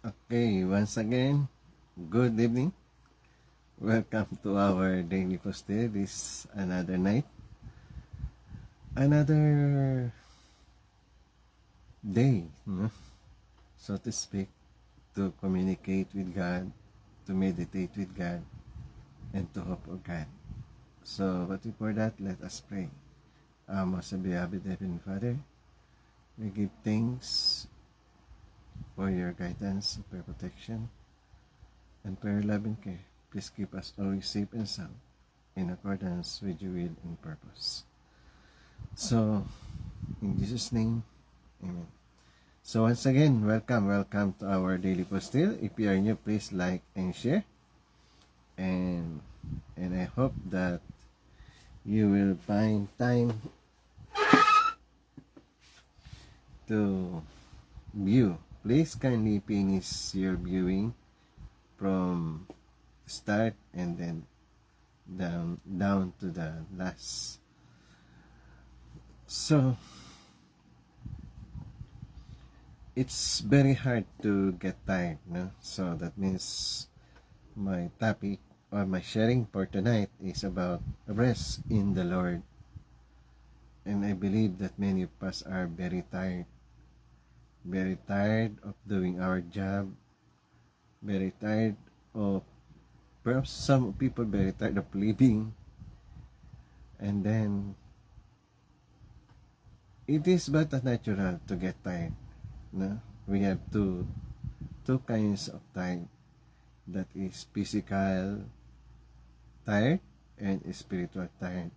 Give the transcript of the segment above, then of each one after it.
Okay, once again, good evening. Welcome to our daily posture. This another night, another day, so to speak, to communicate with God, to meditate with God, and to hope of God. So, but before that, let us pray. Most beloved Heavenly Father, we give thanks for your guidance, for your protection, and for your love and care. Please keep us always safe and sound in accordance with your will and purpose. So, in Jesus' name, Amen. So once again, welcome to our daily postil. If you are new, please like and share. And I hope that you will find time to view. Please kindly finish your viewing from start and then down to the last. So it's very hard to get tired, no? So that means my topic or my sharing for tonight is about rest in the Lord. And I believe that many of us are very tired of doing our job, very tired of, perhaps some people very tired of living. And then it is but natural to get tired, no? We have two kinds of tired, that is physical tired and spiritual tired.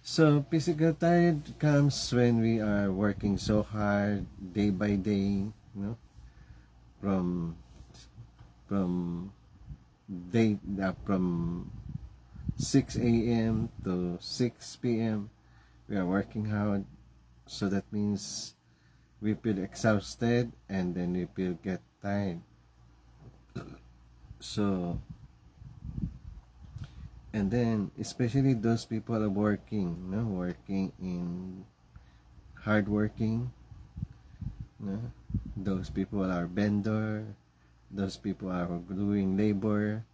So physical tired comes when we are working so hard day by day, no? From 6 a.m. to 6 p.m. we are working hard. So that means we feel exhausted and then we feel get tired. So, and then especially those people are working, no, working in hard working, no? Those people are vendor, those people are doing labor,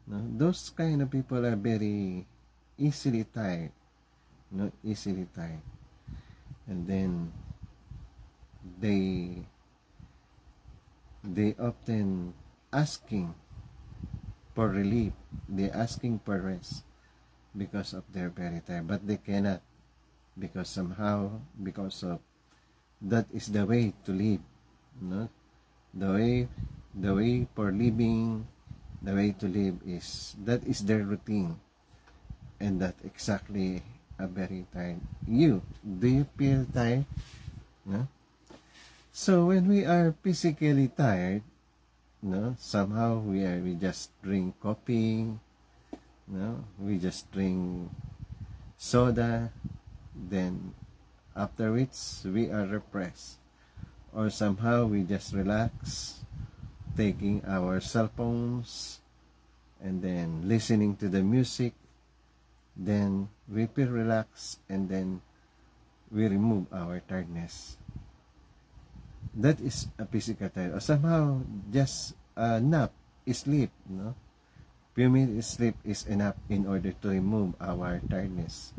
no? Those kind of people are very easily tired, no, easily tired. And then they often asking for relief, they asking for rest because of their very tired, but they cannot, because somehow, because of that is the way to live, no? The way for living, the way to live is, that is their routine, and that exactly a very tired. Do you feel tired? No? So when we are physically tired, no, somehow we just drink coffee, no, we just drink soda, then after which we are repressed, or somehow we just relax, taking our cell phones and then listening to the music, then we feel relaxed and then we remove our tiredness. That is a physical tired, or somehow just a nap, sleep, no? Few minutes sleep is enough in order to remove our tiredness.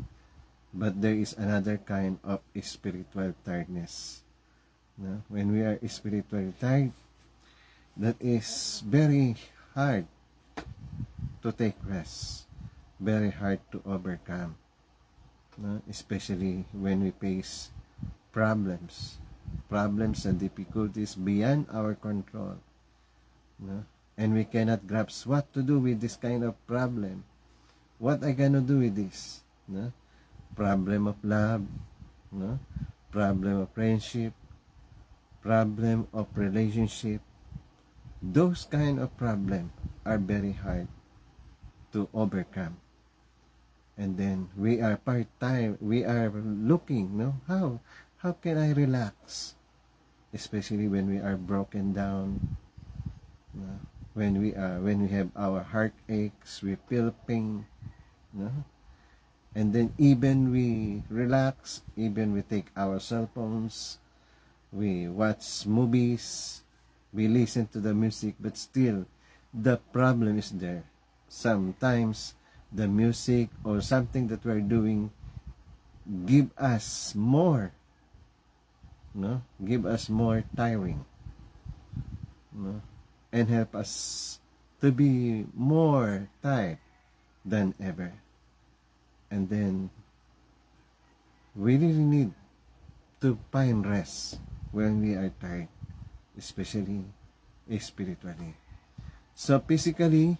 But there is another kind of spiritual tiredness, no? When we are spiritually tired, that is very hard to take rest, very hard to overcome, no? Especially when we face problems and difficulties beyond our control, no? And we cannot grasp what to do with this kind of problem. What I gonna do with this, no? Problem of love, no? Problem of friendship, problem of relationship. Those kind of problems are very hard to overcome. And then we are part-time, we are looking, no? How can I relax? Especially when we are broken down, no? When we have our heart aches, we feel pain, no? And then even we relax, even we take our cell phones, we watch movies, We listen to the music, but still, the problem is there. Sometimes, the music or something that we're doing give us more, no? Give us more tiring, no? And help us to be more tired than ever. And then, we really need to find rest when we are tired, especially spiritually. So physically,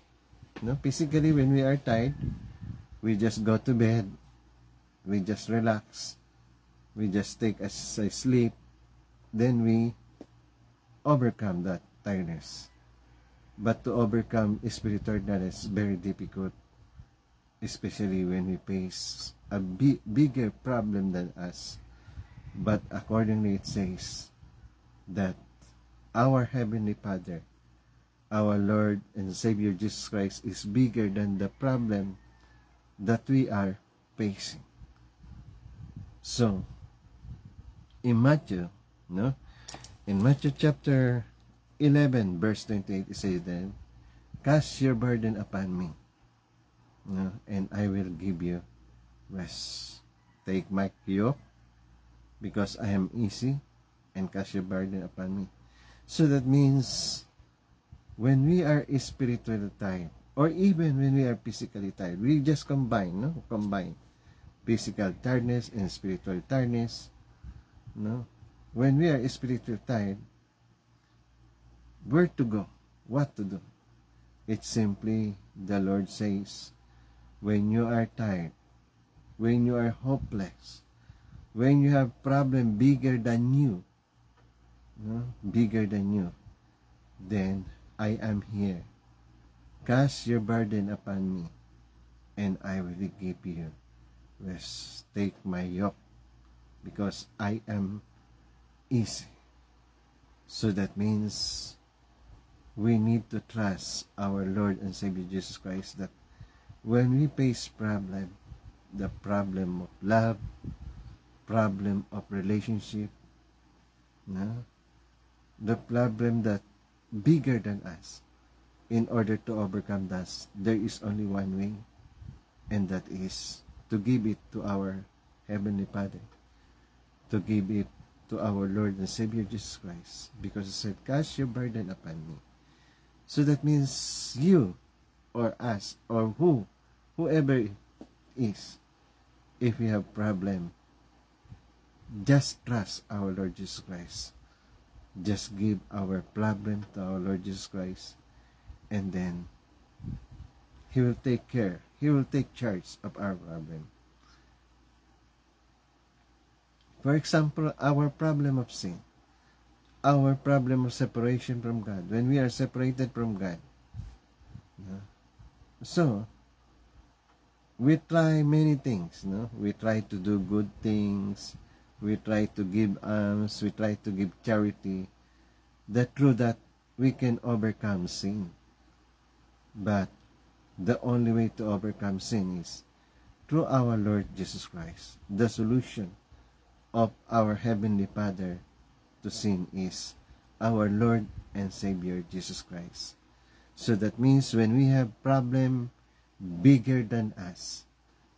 physically when we are tired, we just go to bed, we just relax, we just take a sleep, then we overcome that tiredness. But to overcome spiritual tiredness is very difficult, especially when we face a bigger problem than us. But accordingly, it says that our Heavenly Father, our Lord and Savior Jesus Christ, is bigger than the problem that we are facing. So, in Matthew, in Matthew chapter 11, verse 28, it says then, cast your burden upon me, and I will give you rest. Take my yoke, because I am easy, and cast your burden upon me. So that means, when we are spiritually tired, or even when we are physically tired, we just combine physical tiredness and spiritual tiredness. When we are spiritually tired, where to go? What to do? It's simply, the Lord says, when you are tired, when you are hopeless, when you have problem bigger than you, then I am here. Cast your burden upon me, and I will give you rest. Take my yoke, because I am easy. So that means we need to trust our Lord and Savior Jesus Christ, that when we face problem, the problem of love, problem of relationship, the problem that bigger than us, in order to overcome that, there is only one way, and that is to give it to our Heavenly Father, to give it to our Lord and Savior Jesus Christ, because He said, cast your burden upon me. So that means you, or us, or whoever it is, if we have problem, just trust our Lord Jesus Christ. Just give our problem to our Lord Jesus Christ, and then He will take care. He will take charge of our problem. For example, our problem of sin, our problem of separation from God, when we are separated from God. So, we try many things, we try to do good things, we try to give alms, we try to give charity, that through that we can overcome sin. But the only way to overcome sin is through our Lord Jesus Christ. The solution of our Heavenly Father to sin is our Lord and Savior Jesus Christ. So that means when we have problem bigger than us,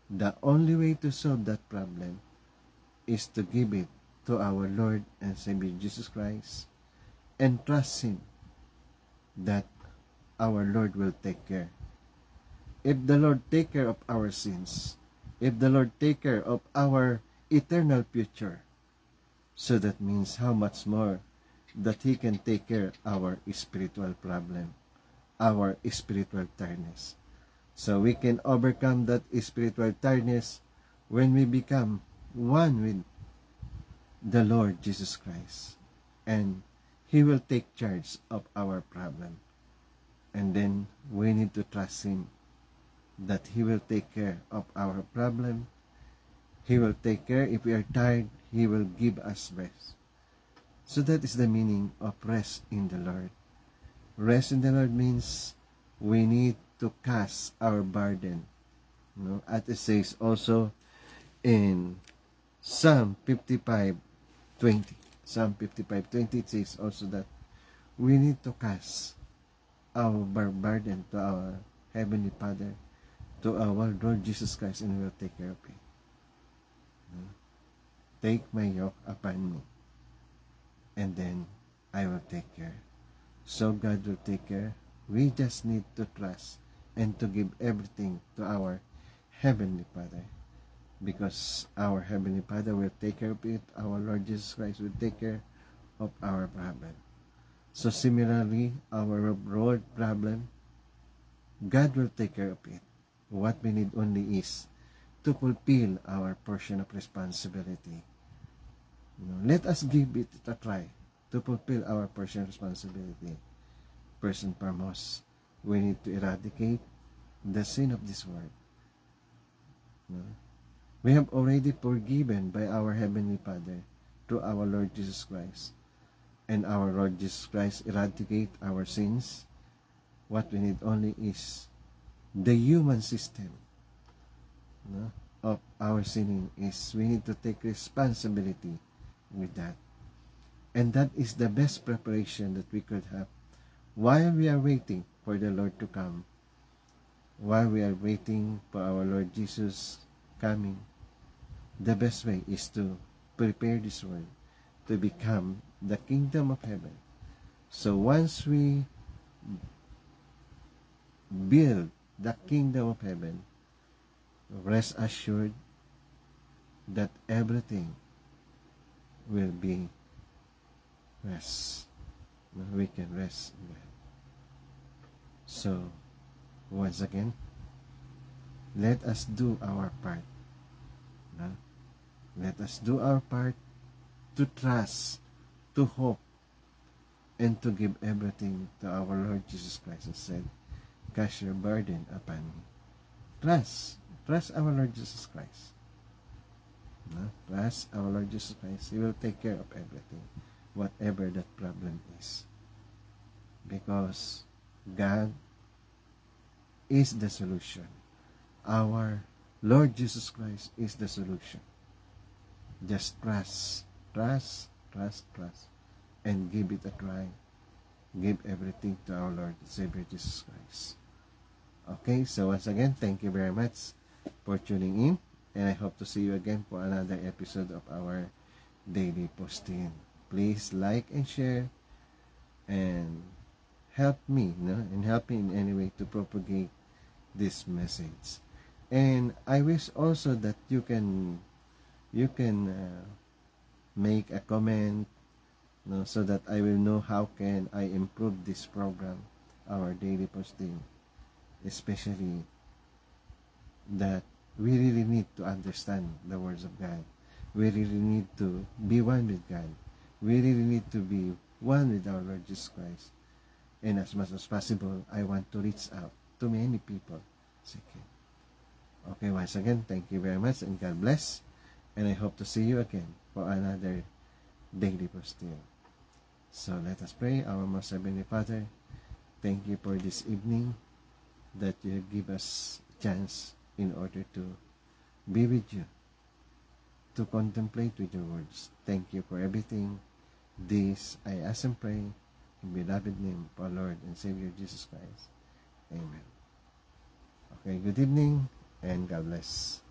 the only way to solve that problem is to give it to our Lord and Savior Jesus Christ, and trust Him that our Lord will take care. If the Lord take care of our sins, if the Lord take care of our eternal future, so that means how much more that He can take care of our spiritual problem, our spiritual tiredness. So we can overcome that spiritual tiredness when we become one with the Lord Jesus Christ, and He will take charge of our problem. And then we need to trust Him that He will take care of our problem. He will take care. If we are tired, He will give us rest. So that is the meaning of rest in the Lord. Rest in the Lord means we need to cast our burden. As it says also in Psalm 55:20. Psalm 55:20, it says also that we need to cast our burden to our Heavenly Father, to our Lord Jesus Christ, and He will take care of it. Take my yoke upon me, and then I will take care. So God will take care. We just need to trust and to give everything to our Heavenly Father, because our Heavenly Father will take care of it. Our Lord Jesus Christ will take care of our problem. So similarly, our road problem, God will take care of it. What we need only is to fulfill our portion of responsibility. Let us give it a try to fulfill our portion of responsibility. First and foremost, we need to eradicate the sin of this world. We have already forgiven by our Heavenly Father through our Lord Jesus Christ. And our Lord Jesus Christ eradicate our sins. What we need only is the human system of our sinning is we need to take responsibility with that. And that is the best preparation that we could have while we are waiting for the Lord to come, while we are waiting for our Lord Jesus coming. The best way is to prepare this world to become the kingdom of heaven. So once we build the kingdom of heaven, rest assured that everything will be rest. We can rest in God. So once again, let us do our part. Let us do our part to trust, to hope, and to give everything to our Lord Jesus Christ, who said, cast your burden upon me. Trust our Lord Jesus Christ. Trust our Lord Jesus Christ. He will take care of everything, whatever that problem is. Because God is the solution. Our Lord Jesus Christ is the solution. Just trust, and give it a try. Give everything to our Lord and Savior Jesus Christ. Okay, so once again, thank you very much for tuning in, and I hope to see you again for another episode of our daily posting. Please like and share, and help me, and help me in any way to propagate this message. And I wish also that you can make a comment, so that I will know how can I improve this program, our daily posting, especially that we really need to understand the words of God. We really need to be one with God. We really need to be one with our Lord Jesus Christ. And as much as possible, I want to reach out to many people. Okay, once again, thank you very much, and God bless. And I hope to see you again for another daily posting. So let us pray. Our most heavenly Father, thank you for this evening that you give us a chance in order to be with you, to contemplate with your words. Thank you for everything. This I ask and pray in beloved name of our Lord and Savior Jesus Christ. Amen. Okay, good evening and God bless.